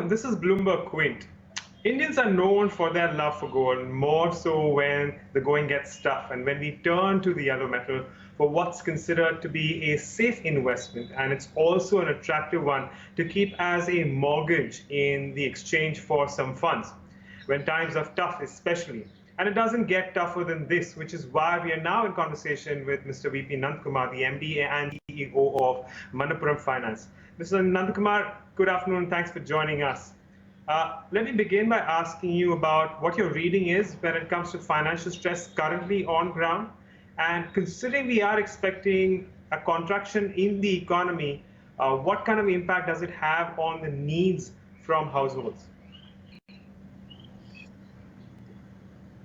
Welcome. This is BloombergQuint. Indians are known for their love for gold, more so when the going gets tough and when we turn to the yellow metal for what's considered to be a safe investment, and it's also an attractive one to keep as a mortgage in the exchange for some funds when times are tough, especially. And it doesn't get tougher than this, which is why we are now in conversation with Mr. VP Nandakumar, the MD and CEO of Manappuram Finance. Mr. Nandakumar, good afternoon. Thanks for joining us. Let me begin by asking you about what your reading is when it comes to financial stress currently on ground. And considering we are expecting a contraction in the economy, what kind of impact does it have on the needs from households?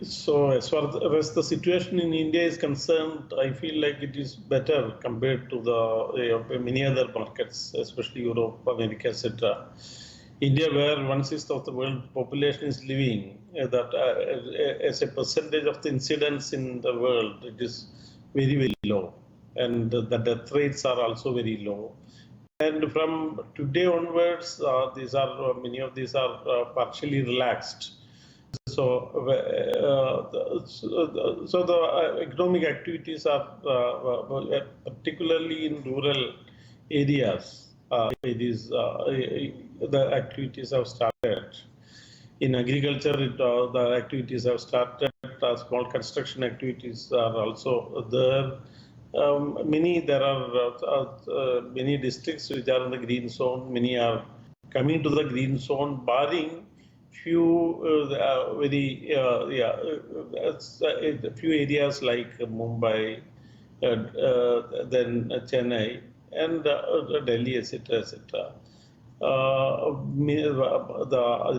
So as far as the situation in India is concerned, I feel like it is better compared to the many other markets, especially Europe, America, etc. India, where 1/6 of the world population is living, that as a percentage of the incidence in the world, it is very, very low. And the death rates are also very low. And from today onwards, many of these are partially relaxed. So the economic activities are particularly in rural areas. The activities have started. In agriculture, the activities have started. Small construction activities are also there. There are many districts which are in the green zone. Many are coming to the green zone, barring few few areas like Mumbai, then Chennai, and Delhi, etc., etc.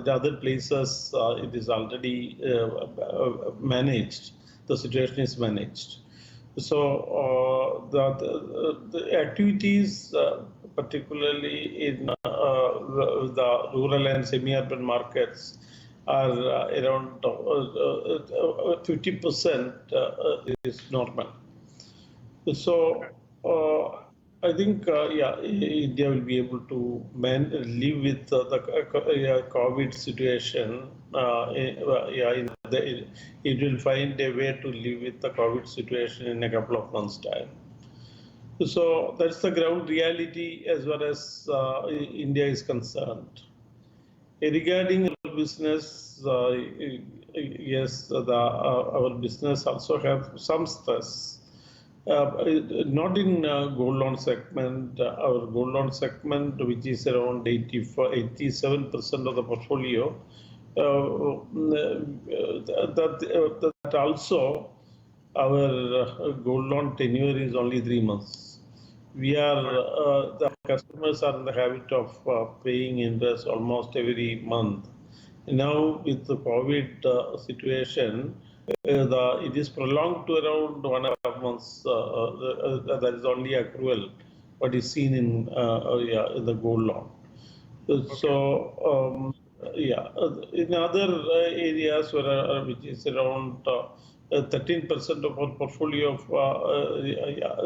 The other places, it is already managed. The situation is managed. So the activities, particularly in the rural and semi-urban markets, are around 50% is normal. So I think India will be able to live with the COVID situation. It will find a way to live with the COVID situation in a couple of months' time. So that's the ground reality as far as India is concerned. Regarding our business, yes, our business also have some stress. Not in gold loan segment. Our gold loan segment, which is around 87% of the portfolio, that also our gold loan tenure is only 3 months. The customers are in the habit of paying interest almost every month. Now with the COVID situation, it is prolonged to around 1.5 months. That is only accrual, what is seen in the gold loan. Okay. So in other areas which is around 13% of our portfolio of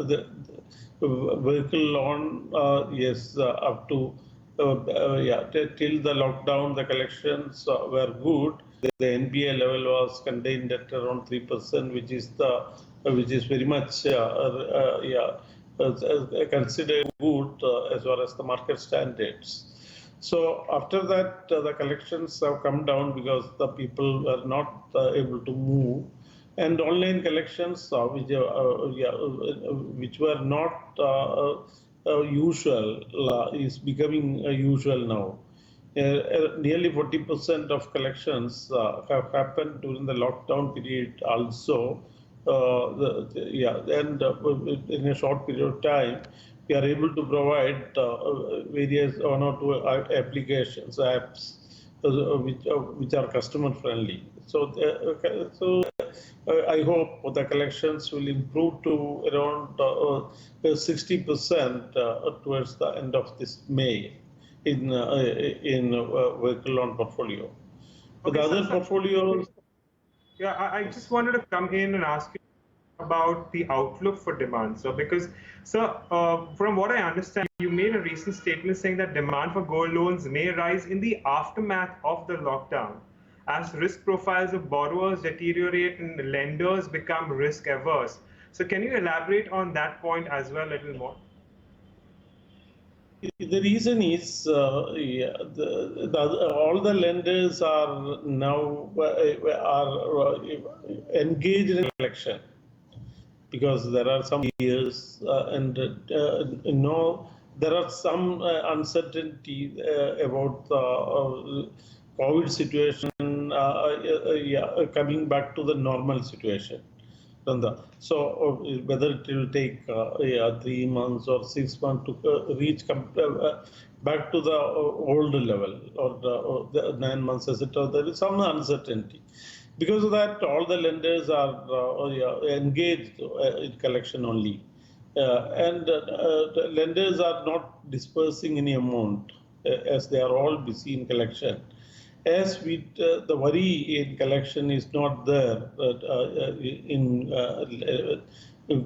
the vehicle loan, yes, up to till the lockdown, the collections were good. The NPA level was contained at around 3%, which is very much considered good as far as the market standards. So after that, the collections have come down because the people were not able to move, and online collections, which were not usual, is becoming usual now. Nearly 40% of collections have happened during the lockdown period also. And in a short period of time, we are able to provide various 1 or 2 applications, apps, which are customer friendly. So I hope the collections will improve to around 60% towards the end of this May in vehicle loan portfolio. Okay, the other portfolios. Yeah, I just wanted to come in and ask you about the outlook for demand. So, because, sir, from what I understand, you made a recent statement saying that demand for gold loans may rise in the aftermath of the lockdown as risk profiles of borrowers deteriorate and lenders become risk averse. So, can you elaborate on that point as well a little more? The reason is all the lenders are now engaged in collection because there are some years and there are some uncertainty about the COVID situation coming back to the normal situation. So whether it will take 3 months or 6 months to reach back to the old level or the 9 months, etc., there is some uncertainty. Because of that, all the lenders are engaged in collection only. The lenders are not dispersing any amount as they are all busy in collection. As the worry in collection is not there in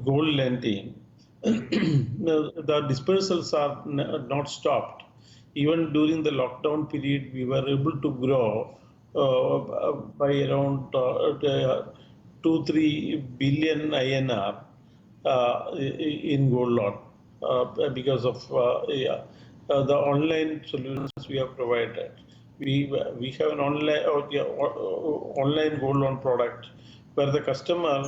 gold lending, the dispersals are not stopped. Even during the lockdown period, we were able to grow by around 2-3 billion INR in gold loan because of the online solutions we have provided. We have an online gold loan product where the customer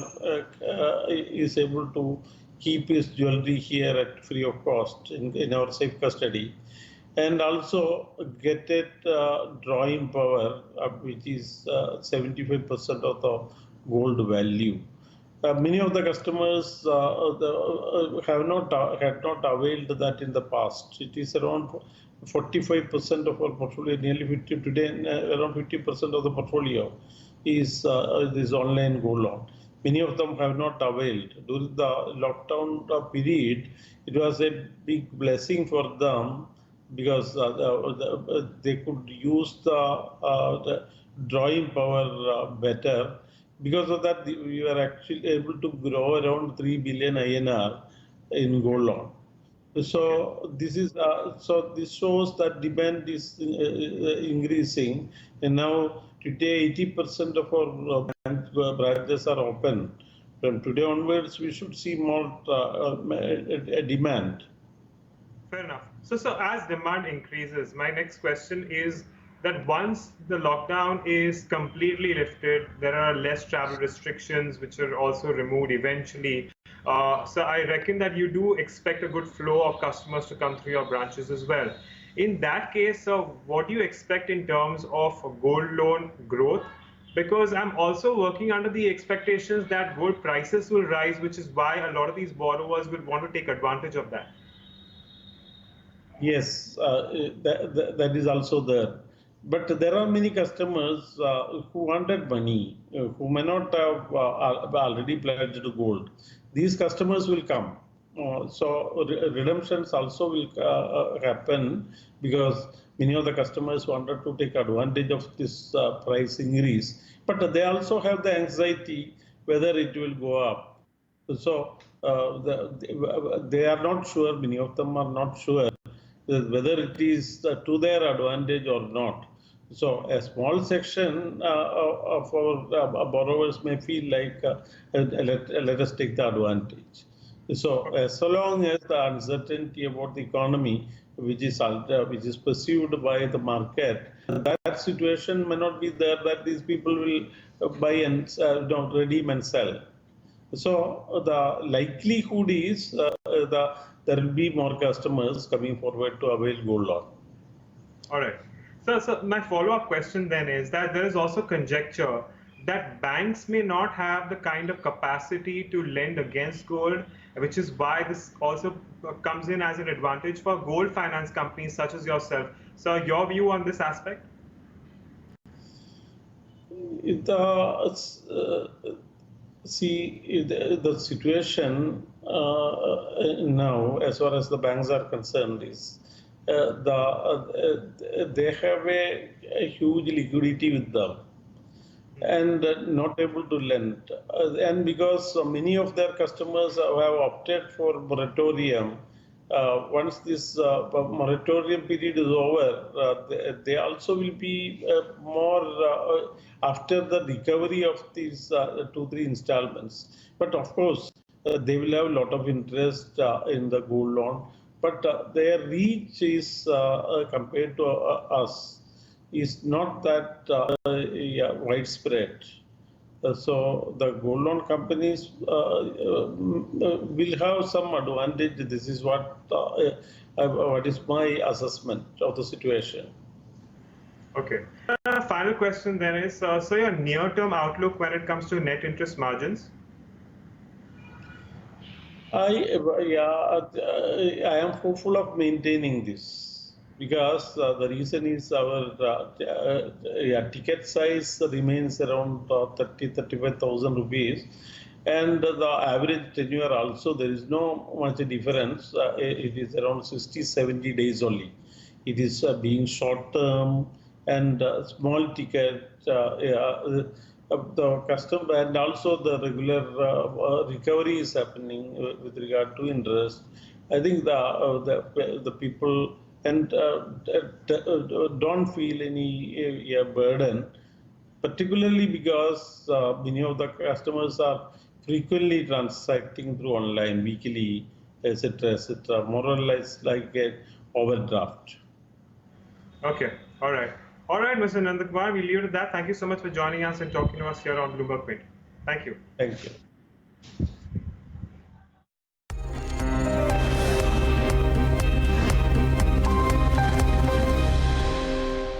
is able to keep his jewelry here at free of cost in our safe custody, and also get it drawing power, which is 75% of the gold value. Many of the customers had not availed that in the past. It is around 45% of our portfolio, nearly 50 today, around 50% of the portfolio is this online gold loan. Many of them have not availed. During the lockdown period, it was a big blessing for them because they could use the drawing power better. Because of that, we were actually able to grow around 3 billion INR in gold loan. So this shows that demand is increasing, and now today 80% of our branches are open. From today onwards, we should see more demand. Fair enough. So as demand increases, my next question is that once the lockdown is completely lifted, there are less travel restrictions, which are also removed eventually. So I reckon that you do expect a good flow of customers to come through your branches as well. In that case, what do you expect in terms of gold loan growth? Because I'm also working under the expectations that gold prices will rise, which is why a lot of these borrowers will want to take advantage of that. Yes, that is also there. But there are many customers who wanted money, who may not have already pledged gold. These customers will come. So redemptions also will happen because many of the customers wanted to take advantage of this price increase. But they also have the anxiety whether it will go up. So they are not sure, many of them are not sure whether it is to their advantage or not. So a small section of our borrowers may feel like let us take the advantage. So long as the uncertainty about the economy, which is perceived by the market, that situation may not be there that these people will buy and redeem and sell. So the likelihood is there will be more customers coming forward to avail gold loan. All right. So my follow-up question then is that there is also conjecture that banks may not have the kind of capacity to lend against gold, which is why this also comes in as an advantage for gold finance companies such as yourself. So your view on this aspect? The situation now, as far as the banks are concerned, is they have a huge liquidity with them. and not able to lend. And because many of their customers have opted for moratorium, once this moratorium period is over, they also will be more after the recovery of these 2-3 installments. But of course, they will have a lot of interest in the gold loan, but their reach is compared to us is not that yeah, widespread. So the gold loan companies will have some advantage. This is what is my assessment of the situation. Okay. Final question then is, so your near-term outlook when it comes to net interest margins? I am hopeful of maintaining this because the reason is our ticket size remains around 35,000 rupees, and the average tenure also there is no much difference. It is around 60-70 days only. It is being short term and small ticket. The custom and also the regular recovery is happening with regard to interest. I think the people and don't feel any burden, particularly because many of the customers are frequently transacting through online, weekly, etc., etc. More or less like a overdraft. Okay. All right. All right, Mr. Nandakumar, we leave it at that. Thank you so much for joining us and talking to us here on BloombergQuint. Thank you. Thank you.